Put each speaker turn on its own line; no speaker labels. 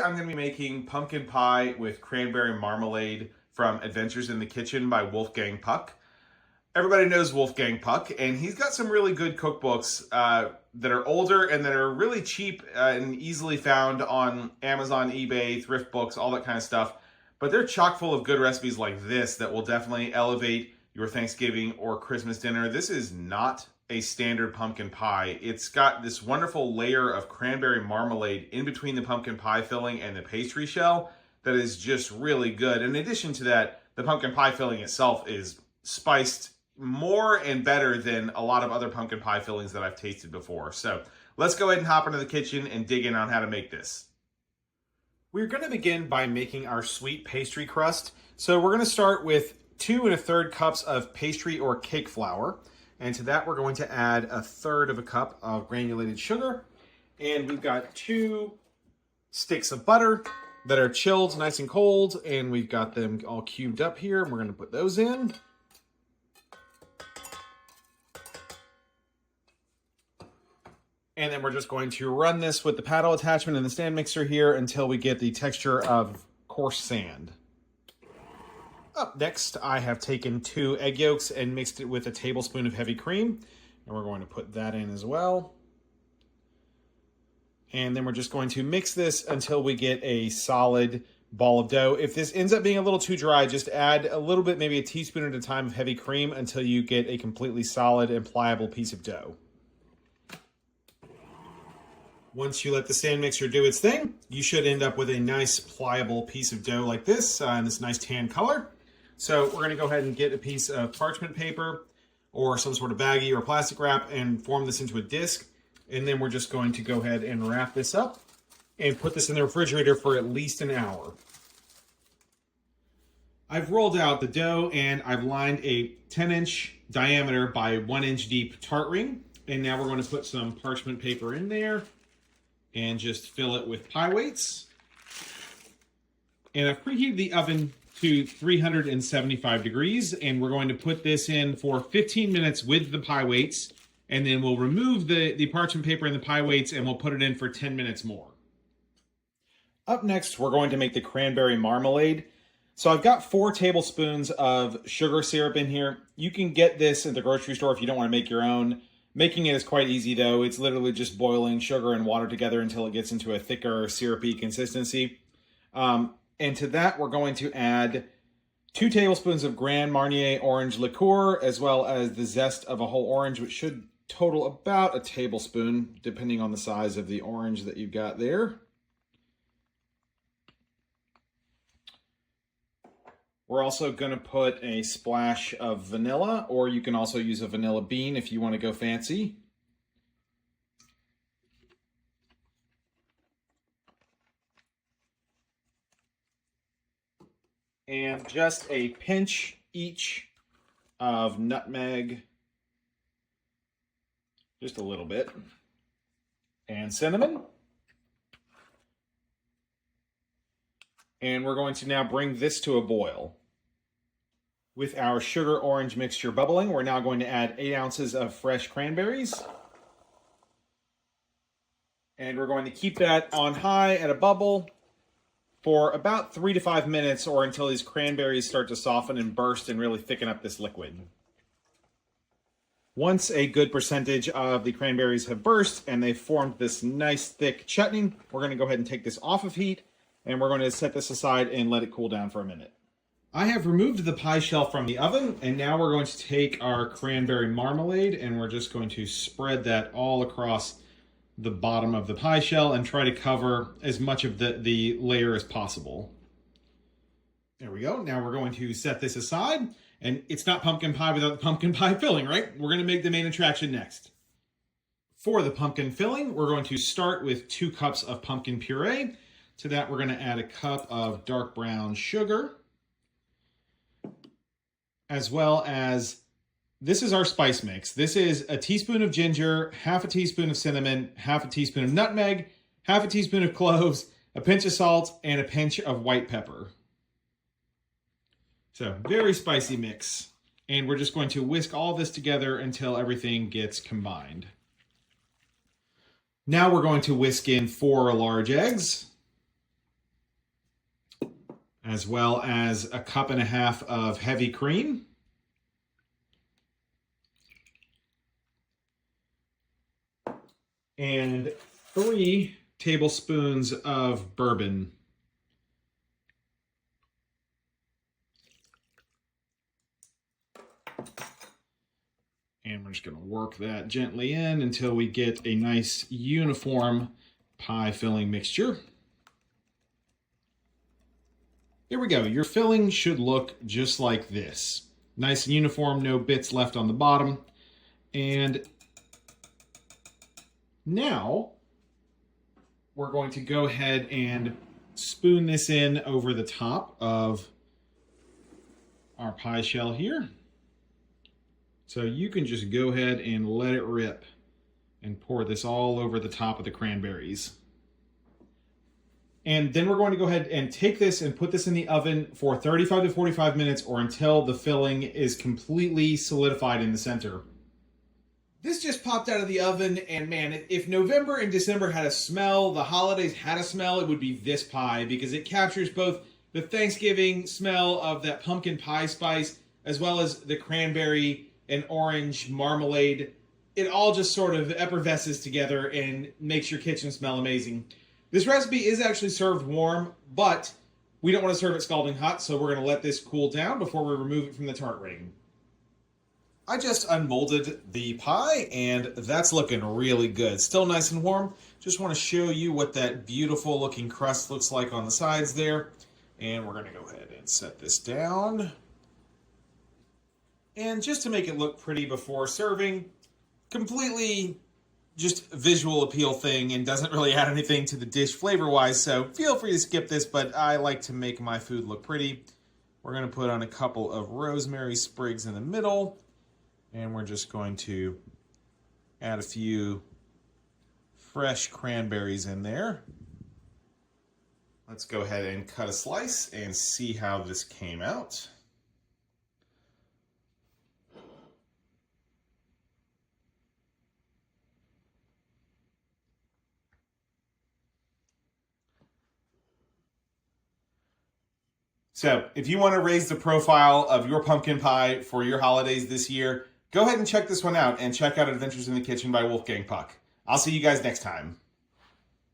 I'm going to be making pumpkin pie with cranberry marmalade from Adventures in the Kitchen by Wolfgang Puck. Everybody knows Wolfgang Puck, and he's got some really good cookbooks that are older and that are really cheap and easily found on Amazon, eBay, thrift books, all that kind of stuff. But they're chock full of good recipes like this that will definitely elevate your Thanksgiving or Christmas dinner. This is not a standard pumpkin pie. It's got this wonderful layer of cranberry marmalade in between the pumpkin pie filling and the pastry shell that is just really good. In addition to that, the pumpkin pie filling itself is spiced more and better than a lot of other pumpkin pie fillings that I've tasted before. So let's go ahead and hop into the kitchen and dig in on how to make this. We're going to begin by making our sweet pastry crust. So we're going to start with 2 1/3 cups of pastry or cake flour. And to that, we're going to add 1/3 cup of granulated sugar. And we've got 2 sticks of butter that are chilled nice and cold. And we've got them all cubed up here. And we're going to put those in. And then we're just going to run this with the paddle attachment and the stand mixer here until we get the texture of coarse sand. Up next, I have taken 2 egg yolks and mixed it with a tablespoon of heavy cream. And we're going to put that in as well. And then we're just going to mix this until we get a solid ball of dough. If this ends up being a little too dry, just add a little bit, maybe a teaspoon at a time of heavy cream until you get a completely solid and pliable piece of dough. Once you let the stand mixer do its thing, you should end up with a nice pliable piece of dough like this, in this nice tan color. So we're going to go ahead and get a piece of parchment paper or some sort of baggie or plastic wrap and form this into a disc. And then we're just going to go ahead and wrap this up and put this in the refrigerator for at least an hour. I've rolled out the dough and I've lined a 10-inch diameter by 1-inch deep tart ring. And now we're going to put some parchment paper in there and just fill it with pie weights. And I've preheated the oven to 375 degrees, and we're going to put this in for 15 minutes with the pie weights, and then we'll remove the parchment paper and the pie weights, and we'll put it in for 10 minutes more. Up next, we're going to make the cranberry marmalade. So I've got 4 tablespoons of sugar syrup in here. You can get this at the grocery store if you don't want to make your own. Making it is quite easy though. It's literally just boiling sugar and water together until it gets into a thicker syrupy consistency. And to that, we're going to add 2 tablespoons of Grand Marnier orange liqueur, as well as the zest of a whole orange, which should total about a tablespoon, depending on the size of the orange that you've got there. We're also going to put a splash of vanilla, or you can also use a vanilla bean if you want to go fancy. And just a pinch each of nutmeg, just a little bit, and cinnamon. And we're going to now bring this to a boil. With our sugar-orange mixture bubbling, we're now going to add 8 ounces of fresh cranberries. And we're going to keep that on high at a bubble for about 3 to 5 minutes, or until these cranberries start to soften and burst and really thicken up this liquid. Once a good percentage of the cranberries have burst and they've formed this nice thick chutney, we're going to go ahead and take this off of heat. And we're going to set this aside and let it cool down for a minute. I have removed the pie shell from the oven, and now we're going to take our cranberry marmalade and we're just going to spread that all across the bottom of the pie shell and try to cover as much of the layer as possible. There we go. Now we're going to set this aside, and it's not pumpkin pie without the pumpkin pie filling, right? We're going to make the main attraction next. For the pumpkin filling, we're going to start with 2 cups of pumpkin puree. To that, we're going to add a cup of dark brown sugar, as well as, this is our spice mix. This is a teaspoon of ginger, half a teaspoon of cinnamon, half a teaspoon of nutmeg, half a teaspoon of cloves, a pinch of salt, and a pinch of white pepper. So, very spicy mix. And we're just going to whisk all this together until everything gets combined. Now we're going to whisk in 4 large eggs. as well as a cup and a half of heavy cream. And 3 tablespoons of bourbon. And we're just going to work that gently in until we get a nice uniform pie filling mixture. There we go. Your filling should look just like this. Nice and uniform, no bits left on the bottom. And now we're going to go ahead and spoon this in over the top of our pie shell here. So you can just go ahead and let it rip and pour this all over the top of the cranberries. And then we're going to go ahead and take this and put this in the oven for 35 to 45 minutes or until the filling is completely solidified in the center. This just popped out of the oven, and man, if November and December had a smell, the holidays had a smell, it would be this pie, because it captures both the Thanksgiving smell of that pumpkin pie spice as well as the cranberry and orange marmalade. It all just sort of effervesces together and makes your kitchen smell amazing. This recipe is actually served warm, but we don't want to serve it scalding hot, so we're going to let this cool down before we remove it from the tart ring. I just unmolded the pie, and that's looking really good. Still nice and warm. Just want to show you what that beautiful looking crust looks like on the sides there. And we're going to go ahead and set this down. And just to make it look pretty before serving, completely just visual appeal thing and doesn't really add anything to the dish flavor-wise, so feel free to skip this, but I like to make my food look pretty. We're going to put on a couple of rosemary sprigs in the middle, and we're just going to add a few fresh cranberries in there. Let's go ahead and cut a slice and see how this came out. So if you want to raise the profile of your pumpkin pie for your holidays this year, go ahead and check this one out and check out Adventures in the Kitchen by Wolfgang Puck. I'll see you guys next time.